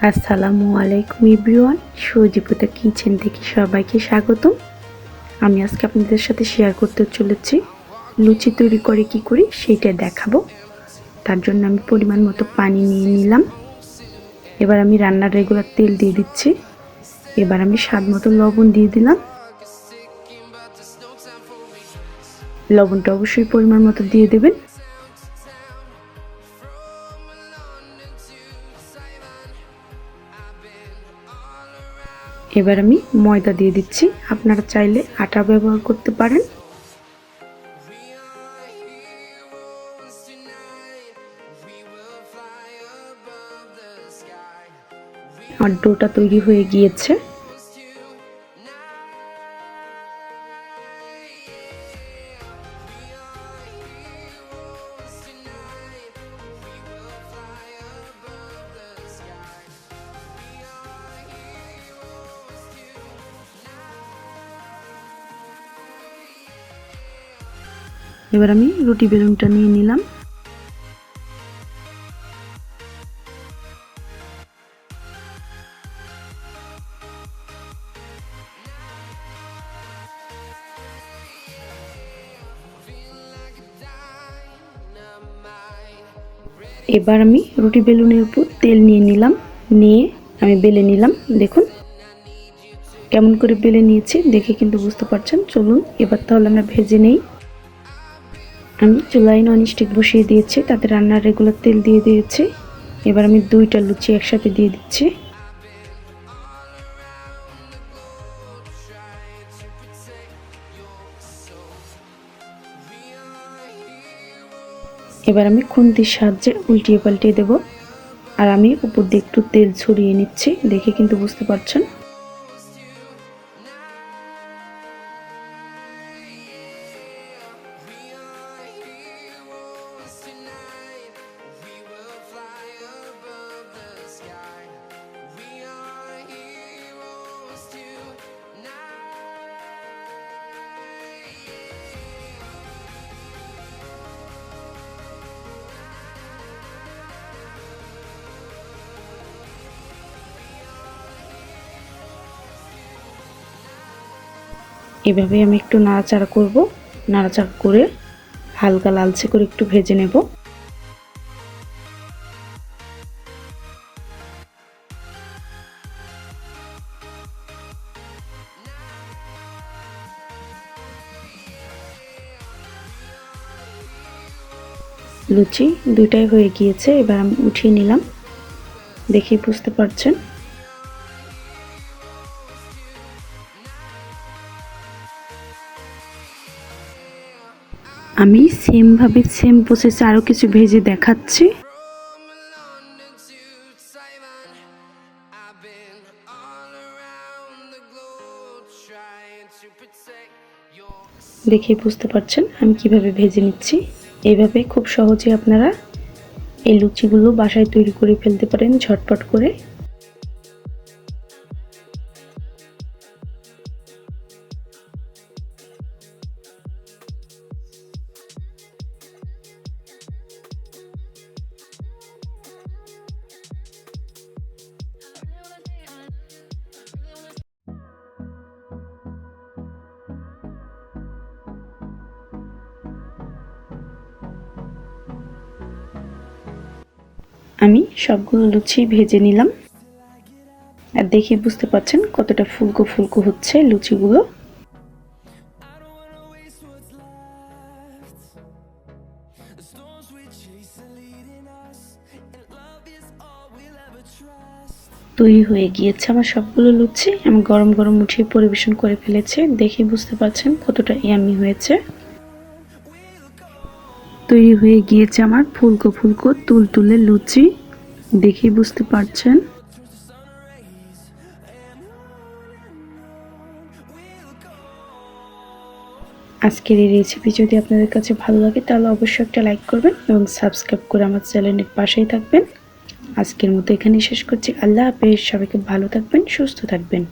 আসসালামু আলাইকুম এভরিওয়ান, সজীবতা কিচেন থেকে সবাইকে স্বাগতম। আমি আজকে আপনাদের সাথে শেয়ার করতে চলেছি লুচি তৈরি করে কি করি সেটা দেখাবো। তার জন্য আমি পরিমাণ মতো পানি নিয়ে নিলাম। এবার আমি রান্নার রেগুলার তেল দিয়ে দিচ্ছি। এবার আমি স্বাদ মতো লবণ দিয়ে দিলাম। লবণটা অবশ্যই পরিমাণ মতো দিয়ে দেবেন। এবার আমি ময়দা দিয়ে দিচ্ছি, আপনারা চাইলে আটা ব্যবহার করতে পারেন। আমার ডোটা তৈরি হয়ে গিয়েছে। এবার আমি রুটি বেলুনটা নিয়ে নিলাম। এবার আমি রুটি বেলুনের উপর তেল নিয়ে নিলাম, নিয়ে আমি বেলে নিলাম। দেখুন কেমন করে বেলে নিয়েছি, দেখে কিন্তু বুঝতে পারছেন। চলুন এবার তাহলে আমরা ভেজে নেই। আমি চুলায় ননস্টিক বসিয়ে দিয়েছি, তাতে রান্নার রেগুলার তেল দিয়ে দিয়েছি। এবার আমি দুইটা লুচি একসাথে দিয়ে দিচ্ছি। এবার আমি খুন্তির সাহায্যে উল্টিয়ে পাল্টিয়ে দেব। আর আমি উপর দিয়ে একটু তেল ছড়িয়ে নিচ্ছি, দেখে কিন্তু বুঝতে পারছেন। এভাবে আমি একটু নাড়াচাড়া করব, নাড়াচাড়া করে হালকা লালচে করে একটু ভেজে নেব। লুচি দুইটাই হয়ে গিয়েছে, এবার আমি উঠিয়ে নিলাম, দেখেই বুঝতে পারছেন। আমি সেম প্রসেসে আরও কিছু ভেজে দেখাচ্ছি। দেখে বুঝতে পারছেন আমি কিভাবে ভেজে নিচ্ছি। এইভাবে খুব সহজে আপনারা এই লুচিগুলো বাসায় তৈরি করে ফেলতে পারেন ঝটপট করে। আমি সবগুলো লুচি ভেজে নিলাম, আর দেখে বুঝতে পারছেন কতটা ফুলকো ফুলকো হচ্ছে লুচিগুলো। তৈরি হয়ে গিয়েছে আমার সবগুলো লুচি। আমি গরম গরম উঠিয়ে পরিবেশন করে ফেলেছি, দেখে বুঝতে পারছেন কতটা ইয়াম্মি হয়েছে। তৈরি হয়ে গিয়েছে আমার ফুলকো ফুলকো তুলতুলে লুচি, দেখেই বুঝতে পারছেন। আজকের এই রেসিপি যদি আপনাদের কাছে ভালো লাগে তাহলে অবশ্যই একটা লাইক করবেন এবং সাবস্ক্রাইব করে আমার চ্যানেলের পাশেই থাকবেন। আজকের মতো এখানেই শেষ করছি। আল্লাহ হাফেজ। সবাইকে ভালো থাকবেন, সুস্থ থাকবেন।